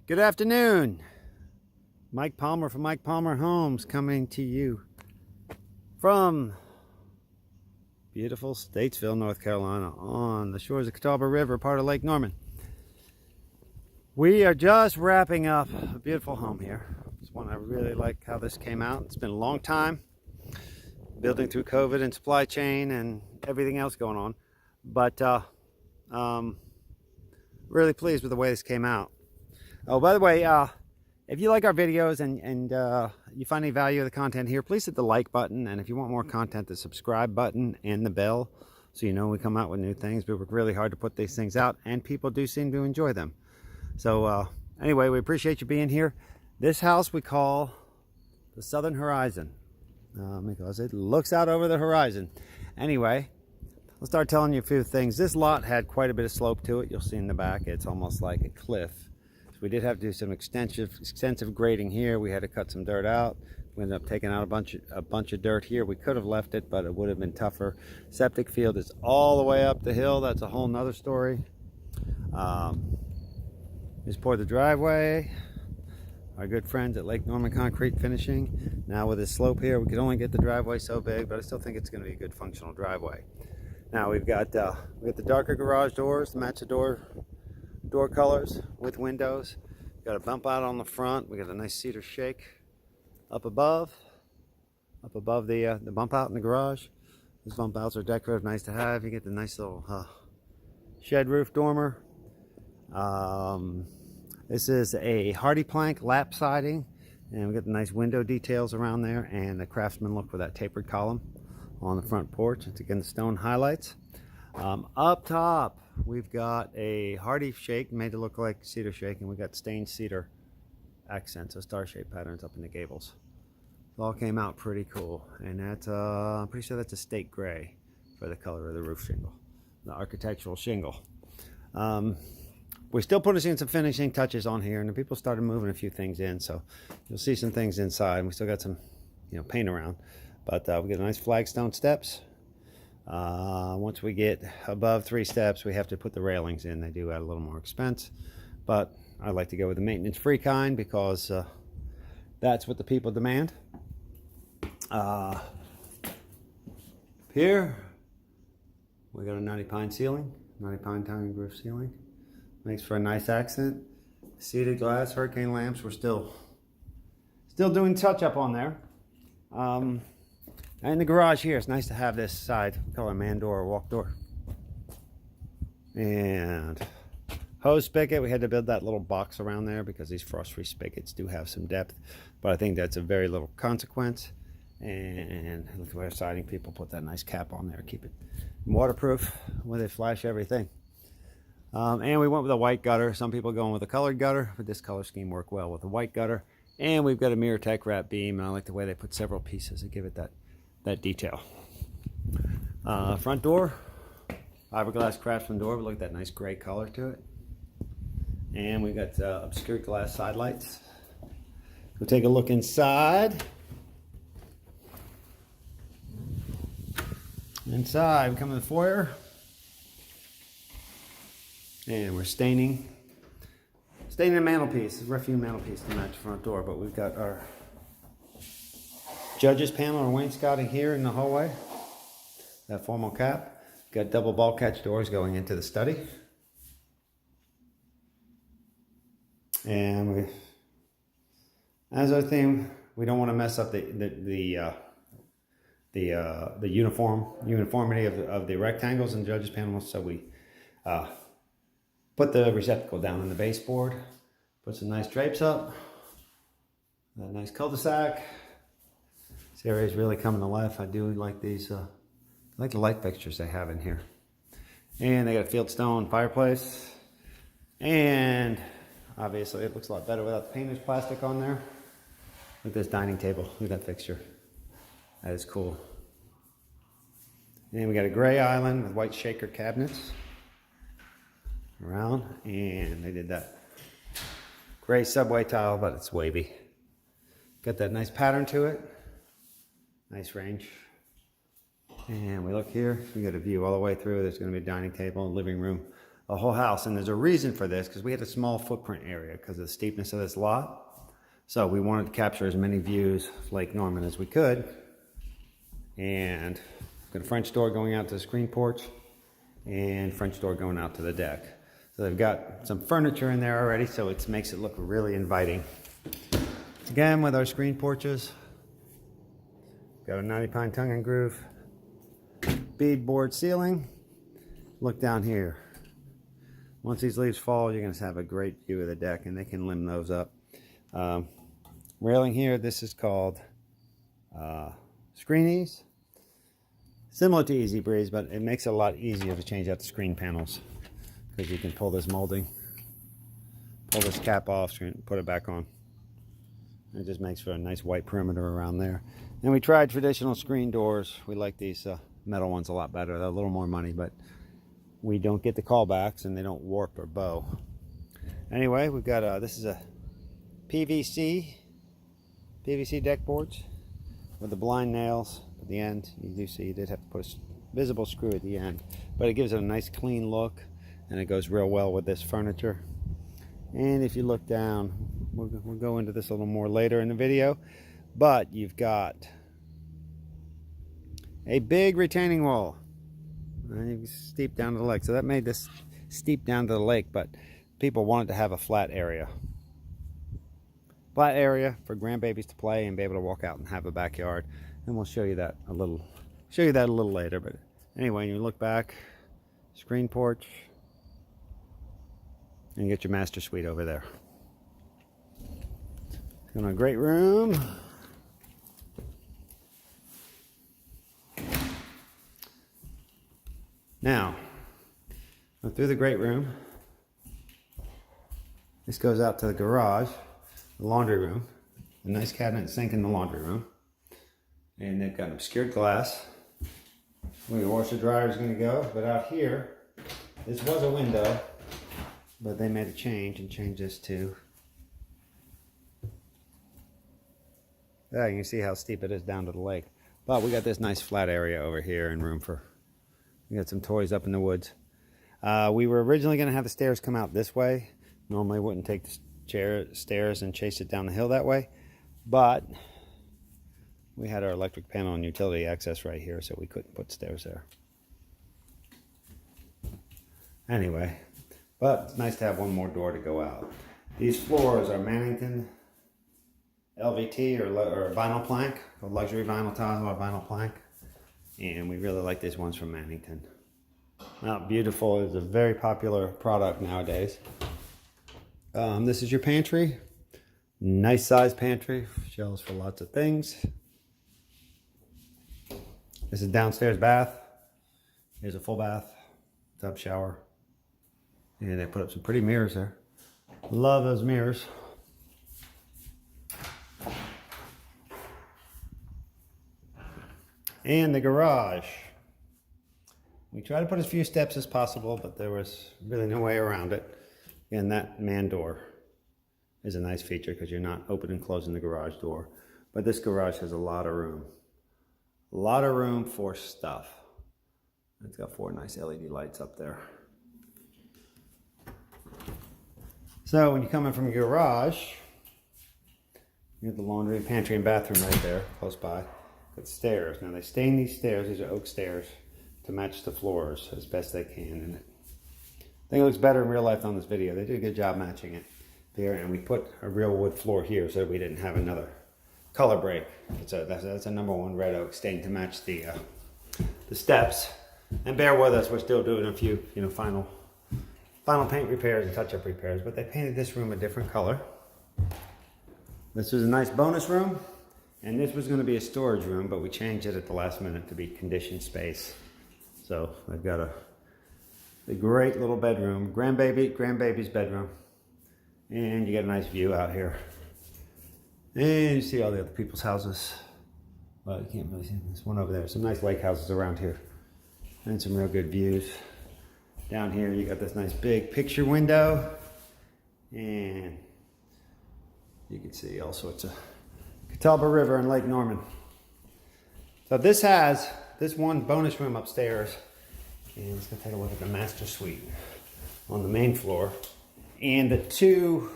Good afternoon. Mike Palmer from Mike Palmer Homes coming to you from beautiful Statesville, North Carolina on the shores of Catawba River, part of Lake Norman. We are just wrapping up a beautiful home here. Just one I really like how this came out. It's been a long time building through COVID and supply chain and everything else going on, but really pleased with the way this came out. Oh, by the way, if you like our videos and you find any value of the content here, please hit the like button. And if you want more content, the subscribe button and the bell, so you know we come out with new things. We work really hard to put these things out, and people do seem to enjoy them. So anyway, we appreciate you being here. This house we call the Southern Horizon because it looks out over the horizon. Anyway, I'll start telling you a few things. This lot had quite a bit of slope to it. You'll see in the back, it's almost like a cliff. We did have to do some extensive grading here. We had to cut some dirt out. We ended up taking out a bunch of dirt here. We could have left it, but it would have been tougher. Septic field is all the way up the hill. That's a whole nother story. Just poured the driveway. Our good friends at Lake Norman Concrete Finishing. Now with this slope here, we could only get the driveway so big, but I still think it's going to be a good functional driveway. Now we've got the darker garage doors to match the door colors with windows. Got a bump out on the front. We got a nice cedar shake up above the bump out in the garage. These bump outs are decorative, nice to have. You get the nice little shed roof dormer. This is a hardy plank lap siding, and we got the nice window details around there and the craftsman look with that tapered column on the front porch. It's again the stone highlights. Up top, we've got a hardy shake made to look like cedar shake, and we got stained cedar accents, so star-shaped patterns up in the gables. It all came out pretty cool, and that's I'm pretty sure that's a steak gray for the color of the roof shingle, the architectural shingle. We're still putting some finishing touches on here, and the people started moving a few things in, so you'll see some things inside. And we still got some, paint around, but we got nice flagstone steps. Once we get above 3 steps, we have to put the railings in. They do add a little more expense, but I like to go with the maintenance-free kind because that's what the people demand. Here, we got a 90 pine ceiling, 90 pine tongue roof ceiling. Makes for a nice accent. Seated glass, hurricane lamps. We're still doing touch-up on there. And the garage here, it's nice to have this side. We call it a man door or walk door. And hose spigot, we had to build that little box around there because these frost-free spigots do have some depth, but I think that's a very little consequence. And look at where siding people put that nice cap on there, keep it waterproof when they flash everything. And we went with a white gutter. Some people going with a colored gutter, but this color scheme worked well with a white gutter. And we've got a mirror tech wrap beam, and I like the way they put several pieces to give it that detail. Front door, fiberglass craftsman door, but look at that nice gray color to it. And we got obscured glass side lights. We'll take a look inside. Inside, we come to the foyer. And we're staining the mantelpiece, rough-hewn mantelpiece to match the front door, but we've got our judges panel or wainscoting here in the hallway. That formal cap. Got double ball catch doors going into the study. And as our theme, we don't want to mess up the uniformity of the rectangles and judges panels, so we put the receptacle down in the baseboard. Put some nice drapes up. A nice cul-de-sac. This area is really coming to life. I do like these. I like the light fixtures they have in here. And they got a fieldstone fireplace. And obviously it looks a lot better without the painter's plastic on there. Look at this dining table. Look at that fixture. That is cool. And we got a gray island with white shaker cabinets around, and they did that gray subway tile, but it's wavy. Got that nice pattern to it. Nice range. And we look here, we got a view all the way through. There's going to be a dining table and living room a whole house. And there's a reason for this, because we had a small footprint area because of the steepness of this lot. So we wanted to capture as many views of Lake Norman as we could. And got a French door going out to the screen porch and French door going out to the deck. So they've got some furniture in there already, so it makes it look really inviting. Again, with our screen porches, got a 90 pine tongue and groove beadboard ceiling. Look down here. Once these leaves fall, you're going to have a great view of the deck, and they can limb those up. Railing here, this is called Screenies. Similar to Easy Breeze, but it makes it a lot easier to change out the screen panels, because you can pull this molding, pull this cap off, put it back on. It just makes for a nice white perimeter around there. And we tried traditional screen doors. We like these metal ones a lot better. They're a little more money, but we don't get the callbacks and they don't warp or bow. Anyway, we've got this is a PVC deck boards with the blind nails at the end. You do see you did have to put a visible screw at the end, but it gives it a nice clean look, and it goes real well with this furniture. And if you look down, we'll go into this a little more later in the video, but you've got a big retaining wall, and you can steep down to the lake. So that made this steep down to the lake, but people wanted to have a flat area for grandbabies to play and be able to walk out and have a backyard. And we'll show you that a little later. But anyway, you look back, screen porch, and you get your master suite over there. It's got a great room. Now, through the great room, this goes out to the garage, the laundry room, a nice cabinet and sink in the laundry room, and they've got obscured glass where your washer dryer is going to go. But out here, this was a window, but they made a change and changed this to, yeah, you can see how steep it is down to the lake. But we got this nice flat area over here and room for, we got some toys up in the woods. We were originally going to have the stairs come out this way. Normally wouldn't take the stairs and chase it down the hill that way, but we had our electric panel and utility access right here, so we couldn't put stairs there. Anyway, but it's nice to have one more door to go out. These floors are Mannington LVT or vinyl plank, a luxury vinyl tile or vinyl plank, and we really like these ones from Mannington. Now, beautiful is a very popular product nowadays. This is your pantry. Nice size pantry, shelves for lots of things. This is downstairs bath. Here's a full bath, tub shower. And they put up some pretty mirrors there. Love those mirrors. And the garage. We tried to put as few steps as possible, but there was really no way around it. And that man door is a nice feature because you're not opening and closing the garage door. But this garage has a lot of room. A lot of room for stuff. It's got 4 nice LED lights up there. So when you come in from your garage, you have the laundry, pantry, and bathroom right there, close by. Got stairs. Now they stain these stairs, these are oak stairs, to match the floors as best they can. And I think it looks better in real life on this video. They did a good job matching it there, and we put a real wood floor here so we didn't have another color break. That's a #1 red oak stain to match the steps. And bear with us, we're still doing a few final paint repairs and touch-up repairs, but they painted this room a different color. This was a nice bonus room, and this was going to be a storage room, but we changed it at the last minute to be conditioned space. So I've got a great little bedroom, grandbaby's bedroom, and you get a nice view out here. And you see all the other people's houses. Well, you can't really see this one over there. Some nice lake houses around here, and some real good views. Down here, you got this nice big picture window, and you can see all sorts of Catawba River and Lake Norman. So this has this one bonus room upstairs, and let's go take a look at the master suite. on the main floor. And the 2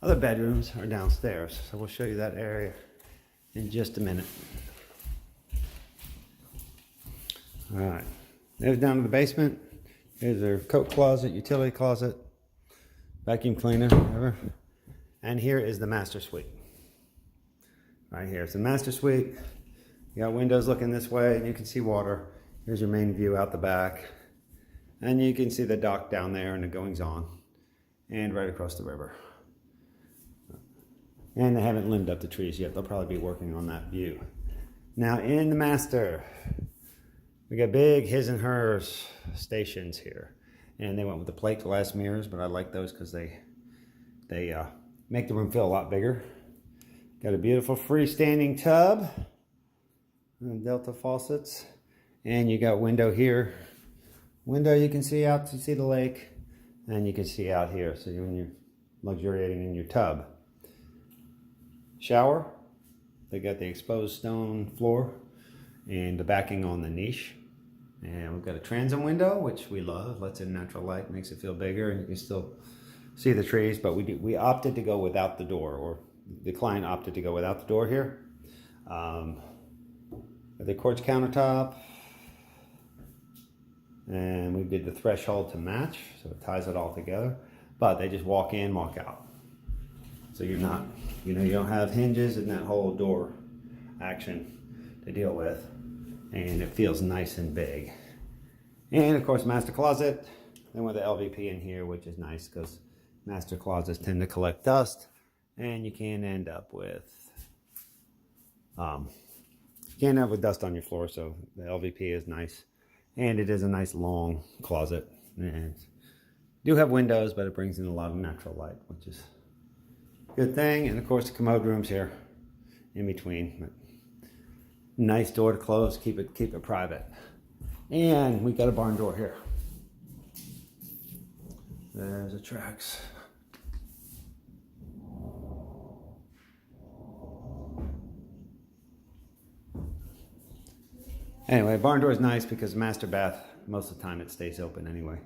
other bedrooms are downstairs. So we'll show you that area in just a minute. All right, there's down to the basement. Here's their coat closet, utility closet, vacuum cleaner, whatever. And here is the master suite. Right here, it's the master suite. You got windows looking this way, and you can see water. Here's your main view out the back. And you can see the dock down there and the goings on. And right across the river. And they haven't limbed up the trees yet. They'll probably be working on that view. Now in the master, we got big his and hers stations here. And they went with the plate glass mirrors, but I like those because they make the room feel a lot bigger. Got a beautiful freestanding tub. And Delta faucets. And you got window here. Window you can see out to see the lake. And you can see out here. So when you're luxuriating in your tub. Shower. They got the exposed stone floor. And the backing on the niche. And we've got a transom window, which we love. Lets in natural light, makes it feel bigger, and you can still see the trees. But we opted to go without the door, or the client opted to go without the door here. The quartz countertop, and we did the threshold to match, so it ties it all together. But they just walk in, walk out. So you're not, you don't have hinges and that whole door action to deal with. And it feels nice and big. And of course, master closet. Then with the LVP in here, which is nice because master closets tend to collect dust, and you can end up with dust on your floor. So the LVP is nice, and it is a nice long closet. And do have windows, but it brings in a lot of natural light, which is a good thing. And of course, the commode rooms here in between. Nice door to close, keep it private. And we got a barn door here. There's the tracks. Anyway, barn door is nice because master bath, most of the time it stays open anyway.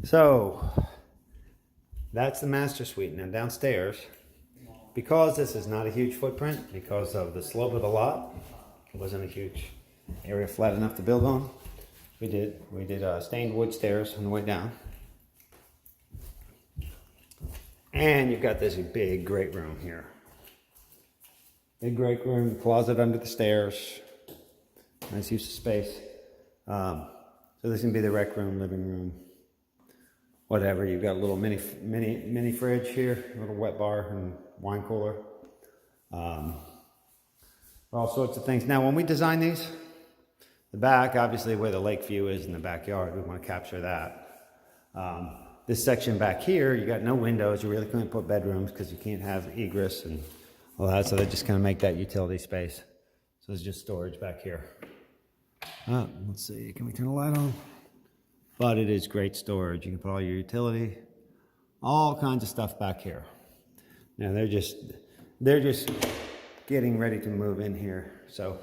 So that's the master suite. Now downstairs, because this is not a huge footprint, because of the slope of the lot, it wasn't a huge area flat enough to build on. We did stained wood stairs on the way down. And you've got this big great room here. Big great room, closet under the stairs. Nice use of space. So this can be the rec room, living room, whatever. You've got a little mini fridge here, a little wet bar and wine cooler. All sorts of things. Now, when we design these, the back, obviously where the lake view is in the backyard, we want to capture that. This section back here, you got no windows. You really couldn't put bedrooms because you can't have egress and all that. So they just kind of make that utility space. So it's just storage back here. Let's see, can we turn the light on? But it is great storage. You can put all your utility, all kinds of stuff back here. Now they're just getting ready to move in here. So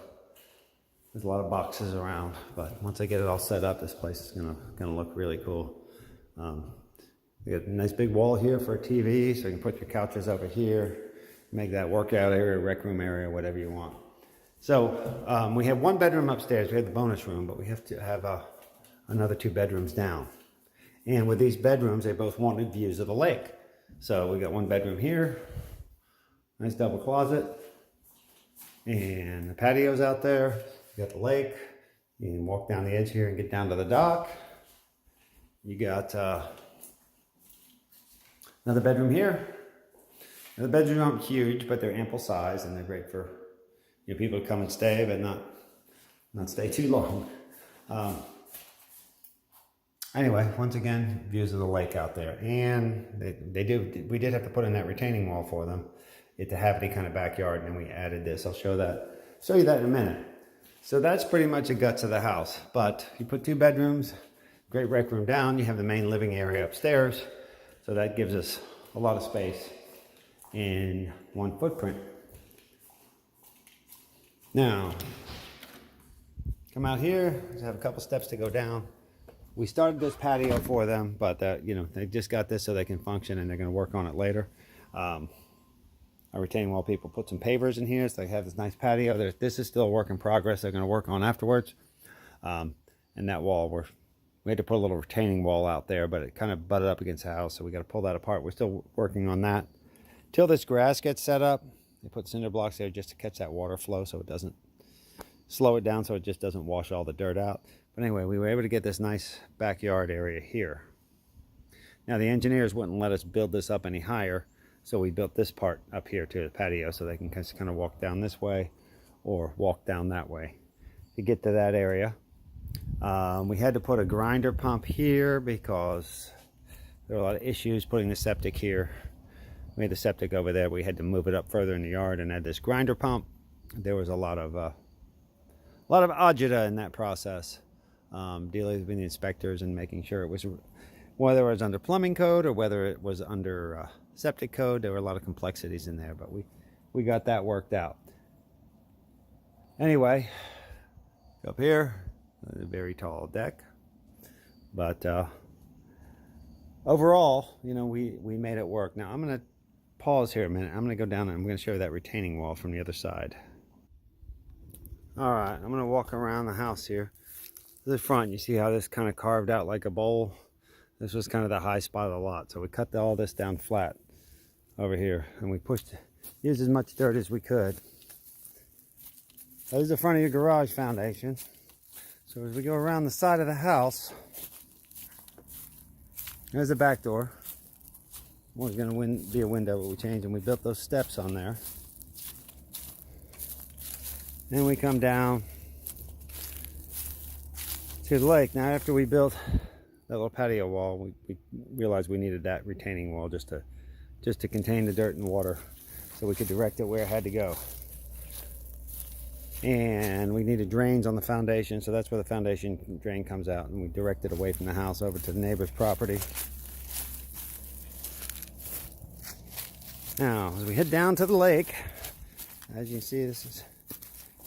there's a lot of boxes around, but once I get it all set up, this place is gonna look really cool. You got a nice big wall here for a TV, so you can put your couches over here, make that workout area, rec room area, whatever you want. So we have one bedroom upstairs. We have the bonus room, but we have to have another 2 bedrooms down. And with these bedrooms, they both wanted views of the lake. So we got one bedroom here, nice double closet, and the patio's out there. You got the lake. You can walk down the edge here and get down to the dock. You got another bedroom here. Now, the bedrooms aren't huge, but they're ample size, and they're great for people to come and stay, but not stay too long. Anyway, once again, views of the lake out there, and we did have to put in that retaining wall for them to have any kind of backyard, and then we added this. I'll show you that in a minute. So that's pretty much the guts of the house. But you put 2 bedrooms, great rec room down. You have the main living area upstairs, so that gives us a lot of space in one footprint. Now, come out here. Just have a couple steps to go down. we started this patio for them, but you know, they just got this so they can function, and they're going to work on it later. Our retaining wall people put some pavers in here, so they have this nice patio. This is still a work in progress. They're going to work on afterwards. And that wall, we had to put a little retaining wall out there, but it kind of butted up against the house, so we got to pull that apart. We're still working on that till this grass gets set up. They put cinder blocks there just to catch that water flow, so it doesn't slow it down, so it just doesn't wash all the dirt out. But anyway, we were able to get this nice backyard area here. Now the engineers wouldn't let us build this up any higher, so we built this part up here to the patio so they can just kind of walk down this way or walk down that way to get to that area. We had to put a grinder pump here because there were a lot of issues putting the septic here. We had the septic over there. We had to move it up further in the yard and add this grinder pump. There was a lot of agita in that process, dealing with the inspectors and making sure it was, whether it was under plumbing code or whether it was under septic code. There were a lot of complexities in there, but we got that worked out. Anyway, up here, a very tall deck, but overall, you know, we made it work. Now I'm going to pause here a minute. I'm going to go down and I'm going to show you that retaining wall from the other side. All right, I'm going to walk around the house here. The front, you see how this kind of carved out like a bowl? This was kind of the high spot of the lot, so we cut all this down flat over here, and we used as much dirt as we could. There's the front of your garage foundation. So as we go around the side of the house, there's the back door. Was going to be a window, but we changed, and we built those steps on there. Then we come down to the lake. Now after we built that little patio wall, we realized we needed that retaining wall just to contain the dirt and water so we could direct it where it had to go. And we needed drains on the foundation, so that's where the foundation drain comes out, and we direct it away from the house over to the neighbor's property. Now as we head down to the lake, as you can see, this is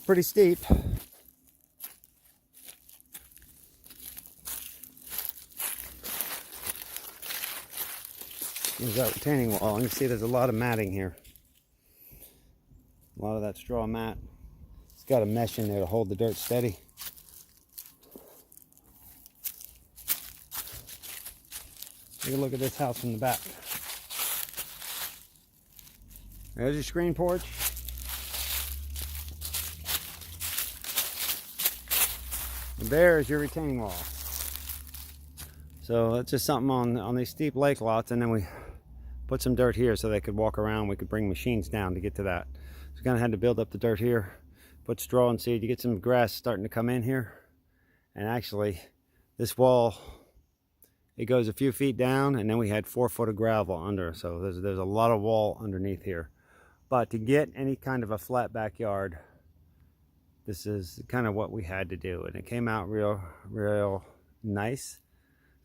pretty steep. There's that retaining wall, and you see there's a lot of matting here. A lot of that straw mat. It's got a mesh in there to hold the dirt steady. Take a look at this house from the back. There's your screen porch. And there's your retaining wall. So that's just something on these steep lake lots, and then we put some dirt here so they could walk around. We could bring machines down to get to that. So we kind of had to build up the dirt here, put straw and seed. You get some grass starting to come in here. And actually, this wall, it goes a few feet down, and then we had 4 foot of gravel under. So there's a lot of wall underneath here. But to get any kind of a flat backyard, this is kind of what we had to do. And it came out real nice.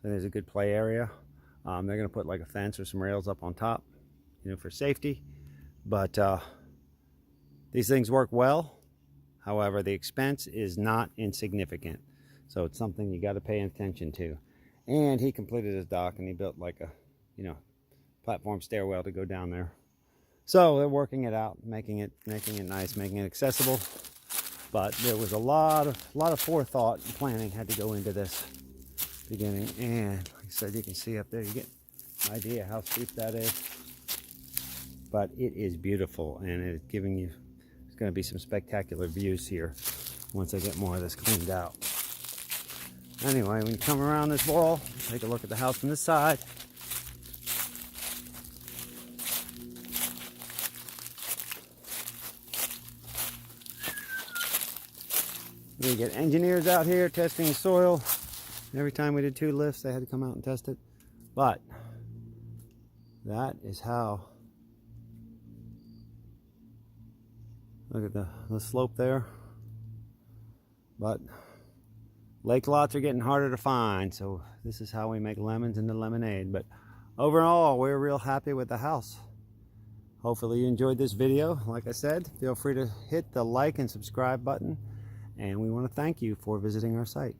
So there's a good play area. They're going to put like a fence or some rails up on top, you know, for safety. But these things work well. However, the expense is not insignificant. So it's something you got to pay attention to. And he completed his dock, and he built like a, you know, platform stairwell to go down there. So they're working it out, making it nice, making it accessible. But there was a lot of forethought and planning had to go into this beginning. And like I said, you can see up there, you get an idea how steep that is. But it is beautiful, and it's giving you, there's going to be some spectacular views here once I get more of this cleaned out. Anyway, when you come around this wall, take a look at the house from this side. We get engineers out here testing soil. Every time we did 2 lifts, they had to come out and test it. But that is how, look at the slope there. But lake lots are getting harder to find, so this is how we make lemons into lemonade. But overall, we're real happy with the house. Hopefully you enjoyed this video. Like I said, feel free to hit the like and subscribe button. And we want to thank you for visiting our site.